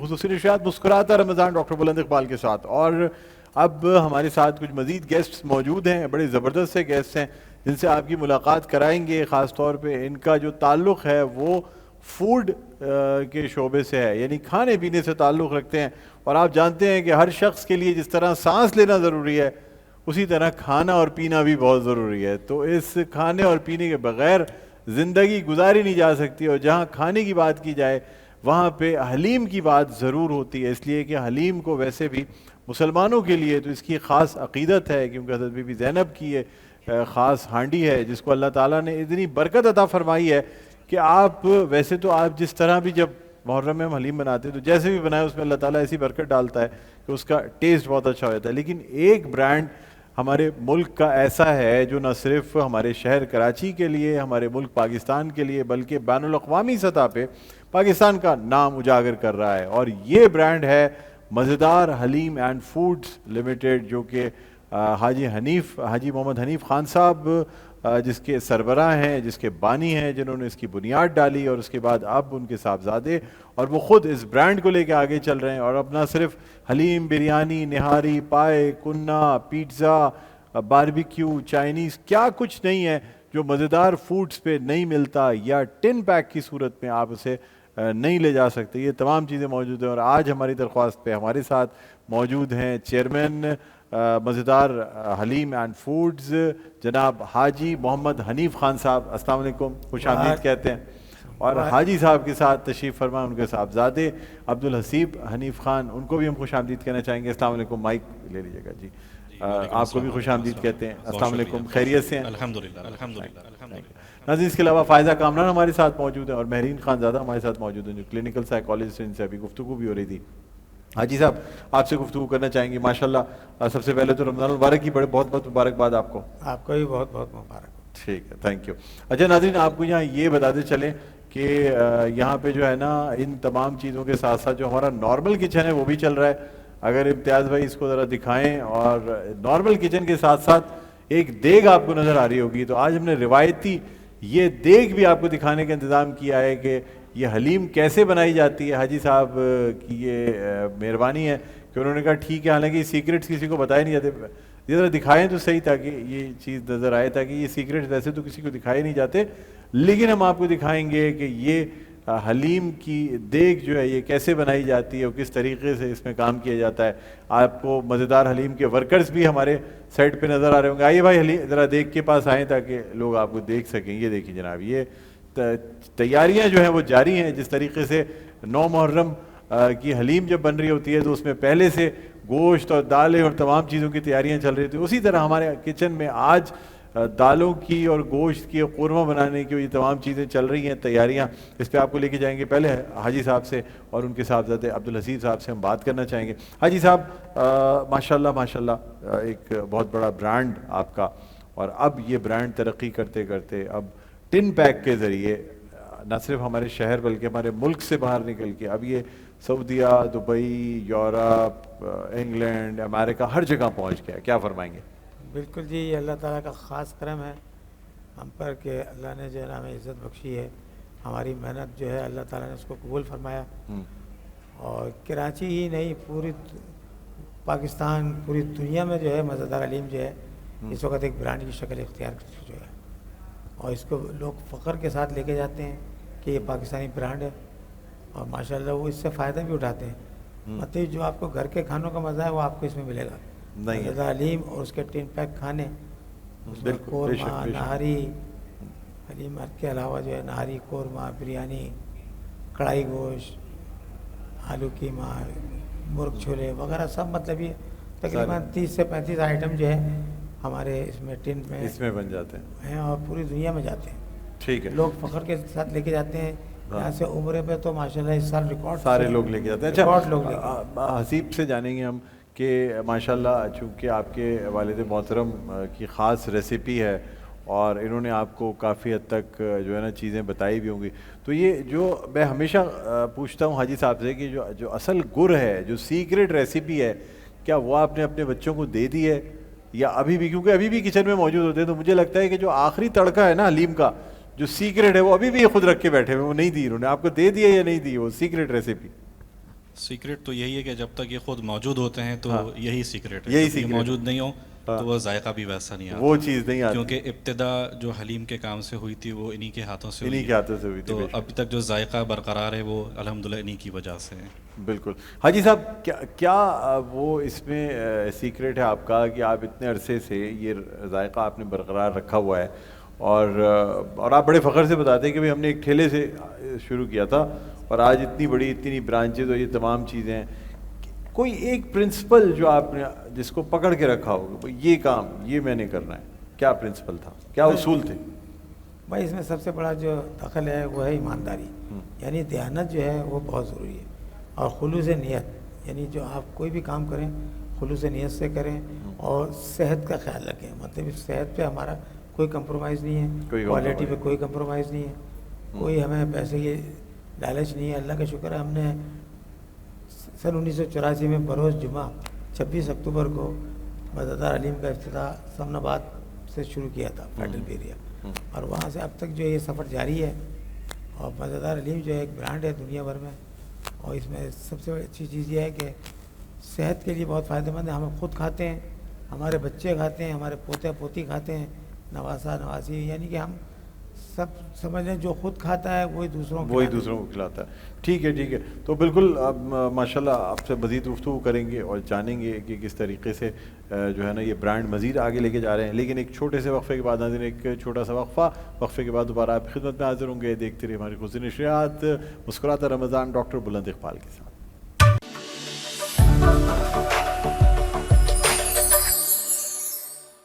خصوصی نشریات مسکراتا رمضان ڈاکٹر بلند اقبال کے ساتھ. اور اب ہمارے ساتھ کچھ مزید گیسٹس موجود ہیں, بڑے زبردست سے گیسٹ ہیں جن سے آپ کی ملاقات کرائیں گے. خاص طور پہ ان کا جو تعلق ہے وہ فوڈ کے شعبے سے ہے, یعنی کھانے پینے سے تعلق رکھتے ہیں. اور آپ جانتے ہیں کہ ہر شخص کے لیے جس طرح سانس لینا ضروری ہے اسی طرح کھانا اور پینا بھی بہت ضروری ہے. تو اس کھانے اور پینے کے بغیر زندگی گزاری نہیں جا سکتی, اور جہاں کھانے کی بات کی جائے وہاں پہ حلیم کی بات ضرور ہوتی ہے, اس لیے کہ حلیم کو ویسے بھی مسلمانوں کے لیے تو اس کی خاص عقیدت ہے, کیونکہ حضرت بی بی زینب کی یہ خاص ہانڈی ہے جس کو اللہ تعالیٰ نے اتنی برکت عطا فرمائی ہے کہ آپ ویسے تو آپ جس طرح بھی جب محرم میں ہم حلیم بناتے ہیں تو جیسے بھی بنائے اس میں اللہ تعالیٰ ایسی برکت ڈالتا ہے کہ اس کا ٹیسٹ بہت اچھا ہو جاتا ہے. لیکن ایک برانڈ ہمارے ملک کا ایسا ہے جو نہ صرف ہمارے شہر کراچی کے لیے, ہمارے ملک پاکستان کے لیے, بلکہ بین الاقوامی سطح پہ پاکستان کا نام اجاگر کر رہا ہے, اور یہ برانڈ ہے مزیدار حلیم اینڈ فوڈز لمیٹڈ, جو کہ حاجی محمد حنیف خان صاحب جس کے سربراہ ہیں, جس کے بانی ہیں, جنہوں نے اس کی بنیاد ڈالی, اور اس کے بعد اب ان کے صاحبزادے اور وہ خود اس برانڈ کو لے کے آگے چل رہے ہیں. اور اپنا صرف حلیم, بریانی, نہاری, پائے, کنا, پیٹزا, باربیکیو, چائنیز کیا کچھ نہیں ہے جو مزیدار فوڈز پہ نہیں ملتا یا ٹن پیک کی صورت میں آپ اسے نہیں لے جا سکتے. یہ تمام چیزیں موجود ہیں, اور آج ہماری درخواست پہ ہمارے ساتھ موجود ہیں چیئرمین مزیدار حلیم اینڈ فوڈز جناب حاجی محمد حنیف خان صاحب. السلام علیکم, خوش آمدید کہتے ہیں. اور حاجی صاحب کے ساتھ تشریف فرما ان کے صاحبزادے عبدالحسیب حنیف خان, ان کو بھی ہم خوش آمدید کہنا چاہیں گے. السلام علیکم, مائک لے لیجیے گا جی. آپ کو بھی خوش آمدید کہتے ہیں. السلام علیکم, خیریت سے ہیں؟ الحمدللہ. ناظرین, اس کے علاوہ فائزہ کامران ہمارے ساتھ موجود ہیں اور مہرین خان زادہ ہمارے ساتھ موجود ہیں جو کلینکل سائیکالوجسٹ ہیں, ان سے ابھی گفتگو بھی ہو رہی تھی. حاجی صاحب آپ سے گفتگو کرنا چاہیں گے. ماشاءاللہ سب سے پہلے تو رمضان المبارک کی بہت بہت مبارکباد آپ کو. آپ کو بھی بہت بہت مبارک. ٹھیک ہے, تھینک یو. اچھا ناظرین, آپ کو یہاں یہ بتاتے چلیں کہ یہاں پہ جو ہے نا ان تمام چیزوں کے ساتھ ساتھ جو ہمارا نارمل کچن ہے وہ بھی چل رہا ہے. اگر امتیاز بھائی اس کو ذرا دکھائیں. اور نارمل کچن کے ساتھ ساتھ ایک دیگ آپ کو نظر آ رہی ہوگی, تو آج ہم نے روایتی یہ دیگ بھی آپ کو دکھانے کا انتظام کیا ہے کہ یہ حلیم کیسے بنائی جاتی ہے. حاجی صاحب کی یہ مہربانی ہے کہ انہوں نے کہا ٹھیک ہے, حالانکہ یہ سیکرٹس کسی کو بتائے نہیں جاتے, یہ ذرا دکھائیں تو صحیح تاکہ یہ چیز نظر آئے, تاکہ یہ سیکرٹس ویسے تو کسی کو دکھائے نہیں جاتے, لیکن ہم آپ کو دکھائیں گے کہ یہ حلیم کی دیگ جو ہے یہ کیسے بنائی جاتی ہے اور کس طریقے سے اس میں کام کیا جاتا ہے. آپ کو مزیدار حلیم کے ورکرز بھی ہمارے سائٹ پہ نظر آ رہے ہوں گے. آئیے بھائی ذرا دیگ کے پاس آئیں تاکہ لوگ آپ کو دیکھ سکیں. یہ دیکھیں جناب, یہ تیاریاں جو ہیں وہ جاری ہیں. جس طریقے سے 9 محرم کی حلیم جب بن رہی ہوتی ہے تو اس میں پہلے سے گوشت اور دالیں اور تمام چیزوں کی تیاریاں چل رہی تھیں, اسی طرح ہمارے کچن میں آج دالوں کی اور گوشت کی اور قورمہ بنانے کی یہ تمام چیزیں چل رہی ہیں, تیاریاں. اس پہ آپ کو لے کے جائیں گے. پہلے حاجی صاحب سے اور ان کے صاحبزادے عبدالحسیب صاحب سے ہم بات کرنا چاہیں گے. حاجی صاحب ماشاءاللہ ایک بہت بڑا برانڈ آپ کا, اور اب یہ برانڈ ترقی کرتے کرتے اب ٹن پیک کے ذریعے نہ صرف ہمارے شہر بلکہ ہمارے ملک سے باہر نکل کے اب یہ سعودیہ, دبئی, یورپ, انگلینڈ, امریکہ ہر جگہ پہنچ گیا. کیا فرمائیں گے؟ بالکل جی, یہ اللہ تعالیٰ کا خاص کرم ہے ہم پر کہ اللہ نے جو ہے نا ہمیں عزت بخشی ہے. ہماری محنت جو ہے اللہ تعالیٰ نے اس کو قبول فرمایا, اور کراچی ہی نہیں پوری پاکستان, پوری دنیا میں جو ہے مزیدار حلیم جو ہے اس وقت ایک برانڈ کی شکل اختیار کر چکی جو ہے, اور اس کو لوگ فخر کے ساتھ لے کے جاتے ہیں کہ یہ پاکستانی برانڈ ہے, اور ماشاءاللہ وہ اس سے فائدہ بھی اٹھاتے ہیں. مطلب جو آپ کو گھر کے کھانوں کا مزہ ہے وہ آپ کو اس میں ملے گا. مزیدار حلیم اور اس کے ٹن پیک کھانے, اس میں قورمہ, نہاری, حلیم کے علاوہ جو ہے نہاری, قورمہ, بریانی, کڑھائی گوشت, آلو قیمہ, مرغ چھولے وغیرہ سب, مطلب یہ تقریباً 30 سے 35 آئٹم جو ہے ہمارے اس میں ٹن میں اس میں بن جاتے ہیں اور پوری دنیا میں جاتے ہیں. ٹھیک ہے, لوگ فخر کے ساتھ لے کے جاتے ہیں. یہاں سے عمرے پہ تو ماشاءاللہ اس سال ریکارڈ سارے لوگ لے کے جاتے ہیں. اچھا, حسیب سے جانیں گے ہم کہ ماشاءاللہ چونکہ آپ کے والد محترم کی خاص ریسیپی ہے اور انہوں نے آپ کو کافی حد تک جو ہے نا چیزیں بتائی بھی ہوں گی, تو یہ جو میں ہمیشہ پوچھتا ہوں حاجی صاحب سے کہ جو اصل گر ہے, جو سیکریٹ ریسیپی ہے, کیا وہ آپ نے اپنے بچوں کو دے دی ہے یا ابھی بھی, کیونکہ ابھی بھی کچن میں موجود ہوتے ہیں, تو مجھے لگتا ہے کہ جو آخری تڑکا ہے نا حلیم کا جو سیکریٹ ہے وہ ابھی بھی خود رکھ کے بیٹھے ہوئے, وہ نہیں دی انہوں نے آپ کو, دے دی ہے یا نہیں دی وہ سیکریٹ ریسیپی؟ سیکرٹ تو یہی ہے کہ جب تک یہ خود موجود ہوتے ہیں تو یہی سیکرٹ ہے، یہی جب یہ secret موجود نہیں ہو تو وہ ذائقہ بھی ویسا نہیں آتا، وہ چیز نہیں آتی، کیونکہ ابتدا جو حلیم کے کام سے ہوئی تھی وہ انہی کے ہاتھوں سے انہی ہوئی کے ہاتھوں سے ہوئی تھی، تو ابھی تک جو ذائقہ برقرار ہے وہ الحمدللہ انہی کی وجہ سے ہے۔ بالکل۔ حاجی صاحب کیا وہ اس میں سیکرٹ ہے آپ کا کہ آپ اتنے عرصے سے یہ ذائقہ آپ نے برقرار رکھا ہوا ہے، اور آپ بڑے فخر سے بتاتے ہیں کہ بھئی ہم نے ایک ٹھیلے سے شروع کیا تھا اور آج اتنی بڑی اتنی برانچز اور یہ تمام چیزیں ہیں، کوئی ایک پرنسپل جو آپ نے جس کو پکڑ کے رکھا ہوگا یہ کام یہ میں نے کرنا ہے، کیا پرنسپل تھا، کیا اصول تھے؟ بھائی اس میں سب سے بڑا جو دخل ہے وہ ہے ایمانداری، یعنی دیانت جو ہے وہ بہت ضروری ہے، اور خلوص نیت، یعنی جو آپ کوئی بھی کام کریں خلوص نیت سے کریں، اور صحت کا خیال رکھیں، مطلب صحت پہ ہمارا کوئی کمپرومائز نہیں ہے، کوالٹی پہ کوئی کمپرومائز نہیں ہے، کوئی ہمیں پیسے کی لالچ نہیں ہے۔ اللہ کا شکر ہے ہم نے سن 1984 میں بروز جمعہ 26 اکتوبر کو مزیدار علیم کا افتتاح سمن آباد سے شروع کیا تھا، فیڈرل ایریا، اور وہاں سے اب تک جو یہ سفر جاری ہے، اور مزیدار علیم جو ہے ایک برانڈ ہے دنیا بھر میں، اور اس میں سب سے اچھی چیز یہ ہے کہ صحت کے لیے بہت فائدہ مند ہے، ہم خود کھاتے ہیں، ہمارے بچے کھاتے ہیں، ہمارے پوتے پوتی کھاتے ہیں، نواسا نواسی، یعنی کہ ہم سب سمجھ لیں جو خود کھاتا ہے وہی دوسروں کو کھلاتا ہے۔ ٹھیک ہے، تو بالکل اب ماشاءاللہ آپ سے مزید گفتگو کریں گے اور جانیں گے کہ کس طریقے سے جو ہے نا یہ برانڈ مزید آگے لے کے جا رہے ہیں، لیکن ایک چھوٹے سے وقفے کے بعد ناظرین ایک چھوٹا سا وقفے کے بعد دوبارہ آپ کی خدمت میں حاضر ہوں گے۔ دیکھتے رہیے ہماری خوش نشریات، مسکراتا رمضان ڈاکٹر بلند اقبال کے ساتھ۔